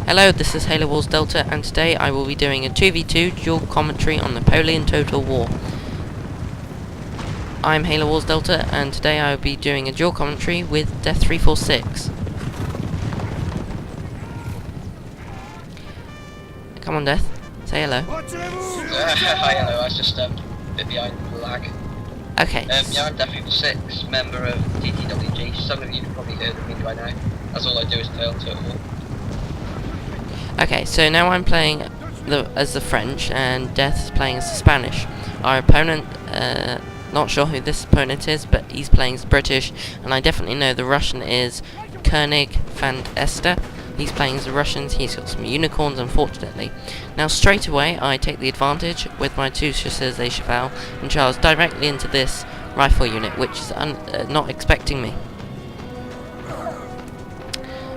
Hello, this is Halo Wars Delta, and today I will be doing a 2v2 dual commentary on Napoleon Total War. I'm Halo Wars Delta, and today I will be doing a dual commentary with Death346. Come on, Death. Say hello. Hi, hello. I was just a bit behind the lag. Okay. Yeah, I'm Death346, member of TTWG. Some of you have probably heard of me by now, as all I do is play on Total War. Okay, so now I'm playing as the French, and Death is playing as the Spanish. Our opponent, not sure who this opponent is, but he's playing as British, and I definitely know the Russian is Koenig van Ester. He's playing as the Russians. He's got some unicorns, unfortunately. Now, straight away, I take the advantage with my two chasseurs de cheval and charge directly into this rifle unit, which is not expecting me.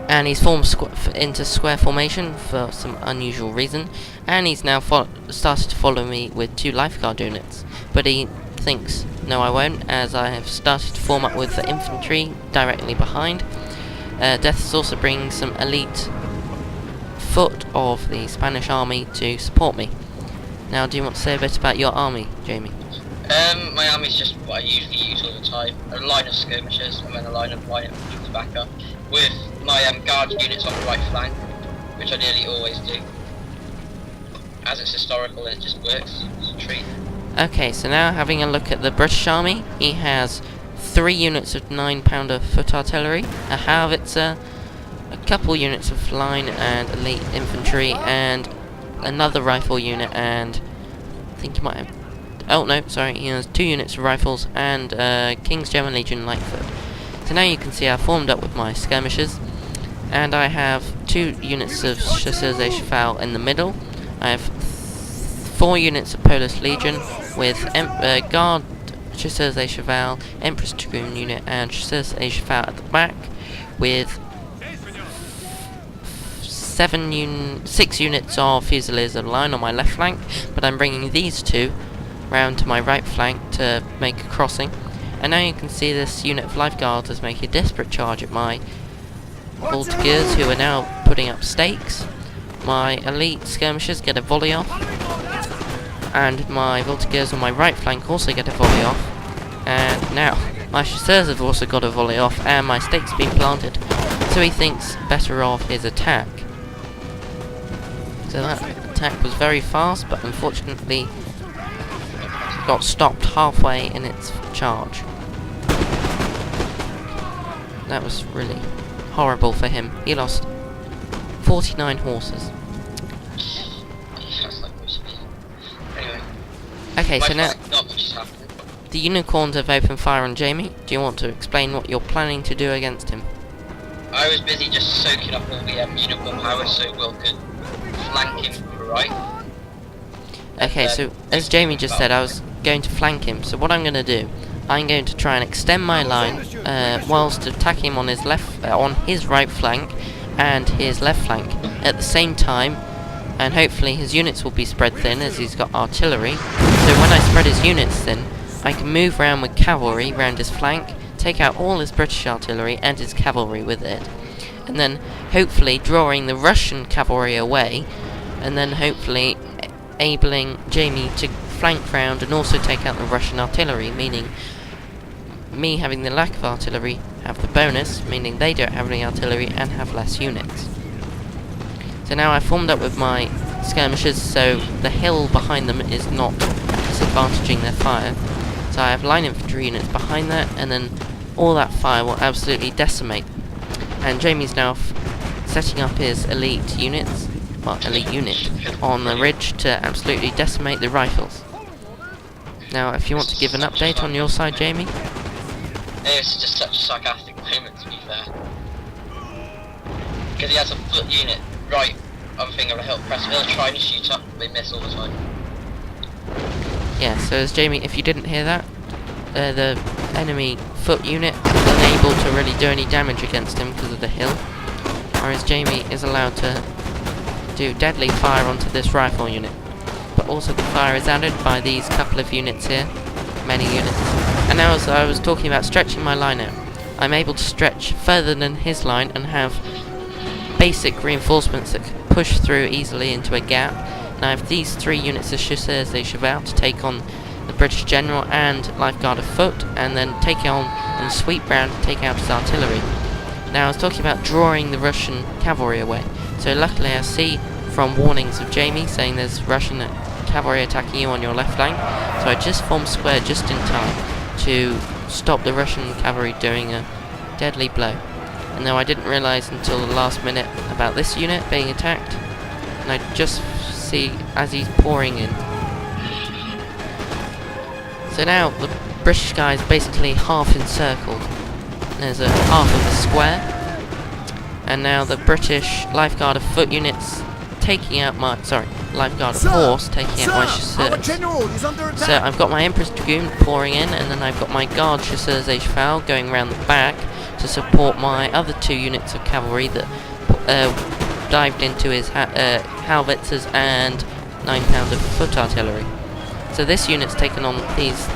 And he's formed into square formation for some unusual reason, and he's now started to follow me with two lifeguard units. But he thinks, no I won't, as I have started to form up with the infantry directly behind. Death is also bringing some elite foot of the Spanish army to support me. Now, do you want to say a bit about your army, Jamie? My army's just what I usually use all the time. A line of skirmishers and then a line of light infantry to back up. With my guard units on the right flank, which I nearly always do. As it's historical and it just works. It's a treat. Okay, so now having a look at the British army, he has 3 units of 9-pounder foot artillery, a howitzer, a couple units of line and elite infantry, and another rifle unit, and I think he might have... Oh no, sorry, he has 2 units of rifles and King's German Legion light foot. So now you can see I've formed up with my skirmishers, and I have 2 units of chasseurs de cheval in the middle. I have 4 units of Polish Legion with guard chasseurs de cheval, Empress Dragoon unit, and chasseurs de cheval at the back, with 6 units of fusiliers of line on my left flank. But I'm bringing these 2 round to my right flank to make a crossing. And now you can see this unit of lifeguards is making a desperate charge at my voltigeurs, who are now putting up stakes. My elite skirmishers get a volley off, and my voltigeurs on my right flank also get a volley off. And now my chasseurs have also got a volley off, and my stakes been planted. So he thinks better of his attack. So that attack was very fast, but unfortunately got stopped halfway in its charge. That was really horrible for him. He lost 49 horses. Anyway. Okay, so now the unicorns have opened fire on Jamie. Do you want to explain what you're planning to do against him? I was busy just soaking up all the unicorn power so Will could flank him from the right. Okay, so as Jamie just said, I was going to flank him. So what I'm going to do, I'm going to try and extend my line whilst attacking him on his right flank and his left flank at the same time, and hopefully his units will be spread thin as he's got artillery. So when I spread his units thin, I can move around with cavalry round his flank, take out all his British artillery and his cavalry with it, and then hopefully drawing the Russian cavalry away, and then hopefully enabling Jamie to flank round and also take out the Russian artillery, meaning me having the lack of artillery have the bonus, meaning they don't have any artillery and have less units. So now I've formed up with my skirmishers, so the hill behind them is not disadvantaging their fire. So I have line infantry units behind that, and then all that fire will absolutely decimate. And Jamie's now setting up his elite units, elite unit on the ridge to absolutely decimate the rifles. Now, if you want to give an update on your side, Jamie? It's just such a sarcastic moment, to be fair. Because he has a foot unit right on the thing of a hill press. He'll try to shoot up, they miss all the time. Yeah, so as Jamie, if you didn't hear that, the enemy foot unit is unable to really do any damage against him because of the hill, whereas Jamie is allowed to do deadly fire onto this rifle unit. But also the fire is added by these couple of units here, many units. And now, as I was talking about stretching my line out, I'm able to stretch further than his line and have basic reinforcements that can push through easily into a gap. Now I have these 3 units of Chasseurs de Cheval to take on the British general and Lifeguard of Foot, and then take on and sweep round to take out his artillery. Now I was talking about drawing the Russian cavalry away. So luckily I see from warnings of Jamie saying there's Russian cavalry attacking you on your left flank. So I just formed square just in time to stop the Russian cavalry doing a deadly blow. And now I didn't realise until the last minute about this unit being attacked. And I just see as he's pouring in. So now the British guy is basically half encircled. There's a half of a square. And now the British Lifeguard of Foot units taking out my... Lifeguard of Horse taking out my Chasseurs. So I've got my Empress Dragoon pouring in, and then I've got my Guard Chasseurs de Cheval going around the back to support my other 2 units of cavalry that dived into his howitzers and 9-pounder foot artillery. So this unit's taken on these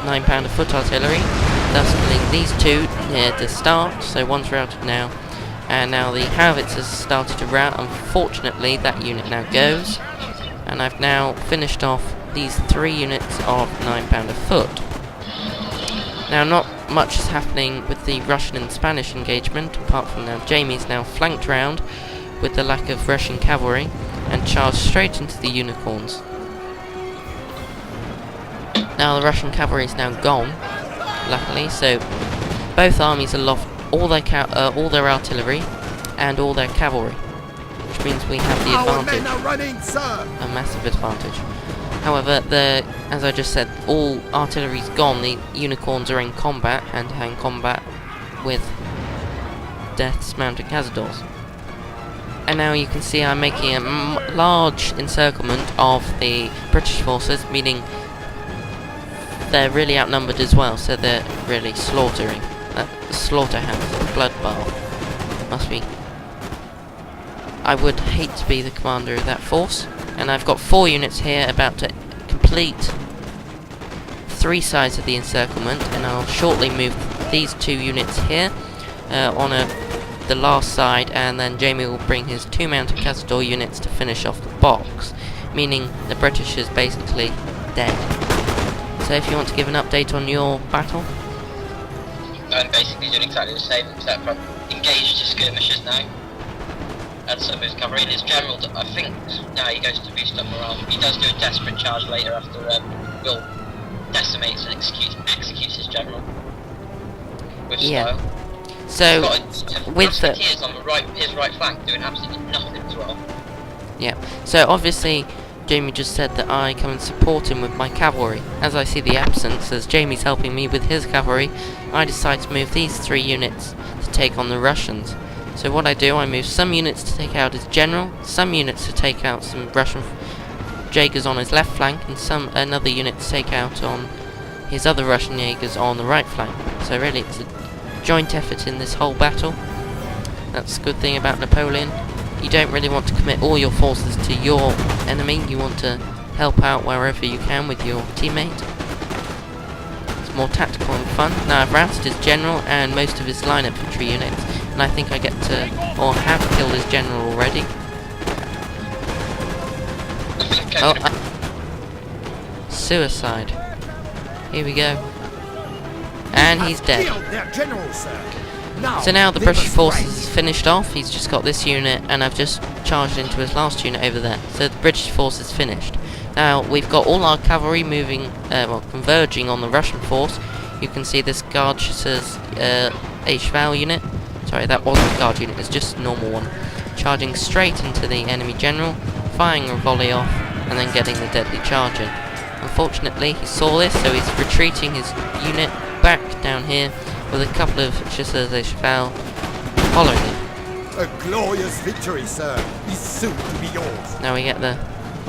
9-pounder foot artillery, thus killing these 2 near the start, so one's routed now. And now the howitzers started to rout. Unfortunately, that unit now goes. And I've now finished off these 3 units of 9-pounder foot. Now, not much is happening with the Russian and Spanish engagement, apart from now Jamie's now flanked round with the lack of Russian cavalry and charged straight into the unicorns. Now the Russian cavalry is now gone, luckily, so both armies are lost all their artillery and all their cavalry, which means we have the advantage, a massive advantage. However, as I just said, all artillery's gone. The unicorns are in combat, hand-to-hand combat with Death's mounted cazadors. And now you can see I'm making a large encirclement of the British forces, meaning they're really outnumbered as well, so they're really slaughtering. Slaughterhouse, bloodbath. Must be. I would hate to be the commander of that force. And I've got 4 units here about to complete 3 sides of the encirclement, and I'll shortly move these 2 units here on the last side, and then Jamie will bring his 2 mounted cazador units to finish off the box, meaning the British is basically dead. So if you want to give an update on your battle. I'm basically doing exactly the same, except for engaged to skirmishers now. And some of his cavalry, and his general, I think, now he goes to boost up morale. He does do a desperate charge later after Will decimates and executes his general with style. So with the musketeers on his right flank doing absolutely nothing as well. Yeah. So obviously Jamie just said that I come and support him with my cavalry. As I see the absence, as Jamie's helping me with his cavalry, I decide to move these 3 units to take on the Russians. So what I do, I move some units to take out his general, some units to take out some Russian Jaegers on his left flank, and another unit to take out on his other Russian Jaegers on the right flank. So really it's a joint effort in this whole battle. That's the good thing about Napoleon. You don't really want to commit all your forces to your enemy, you want to help out wherever you can with your teammate. It's more tactical and fun. Now I've routed his general and most of his line infantry units, and I think I get to, or have killed his general already. Suicide. Here we go. And he's dead. So now the British forces is finished off. He's just got this unit, and I've just charged into his last unit over there. So the British force is finished. Now we've got all our cavalry moving, converging on the Russian force. You can see this Guard Chasseurs de Cheval unit. Sorry, that wasn't a guard unit, it's just a normal one. Charging straight into the enemy general, firing a volley off, and then getting the deadly charge in. Unfortunately, he saw this, so he's retreating his unit back down here with a couple of Chasseurs de Cheval following him. A glorious victory, sir, is soon to be yours. Now we get the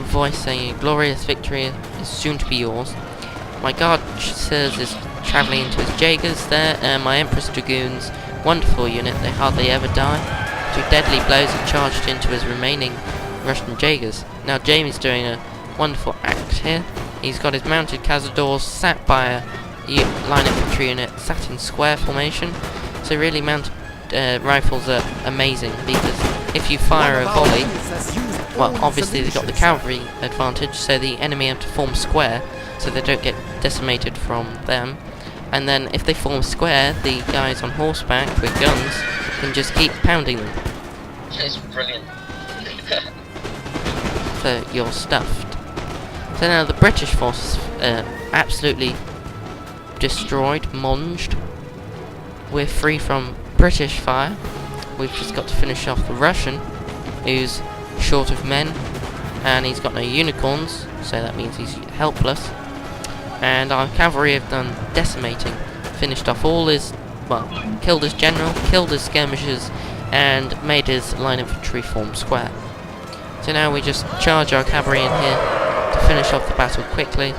voice saying, a glorious victory is soon to be yours. My Guard Chasseurs is travelling into his Jaegers there, and my Empress Dragoons, wonderful unit, they hardly ever die. 2 deadly blows have charged into his remaining Russian Jaegers. Now Jamie's doing a wonderful act here. He's got his mounted cazadors sat by a line infantry unit sat in square formation. So really mounted rifles are amazing because if you fire a One of our volley, units has used well, all obviously its they've got the ammunition, cavalry advantage, so the enemy have to form square, so they don't get decimated from them. And then if they form square, the guys on horseback with guns can just keep pounding them. It's brilliant. So you're stuffed. So now the British forces absolutely destroyed, monged. We're free from British fire. We've just got to finish off the Russian, who's short of men, and he's got no unicorns, so that means he's helpless. And our cavalry have done decimating, finished off all his, well, killed his general, killed his skirmishers, and made his line infantry form square. So now we just charge our cavalry in here to finish off the battle quickly,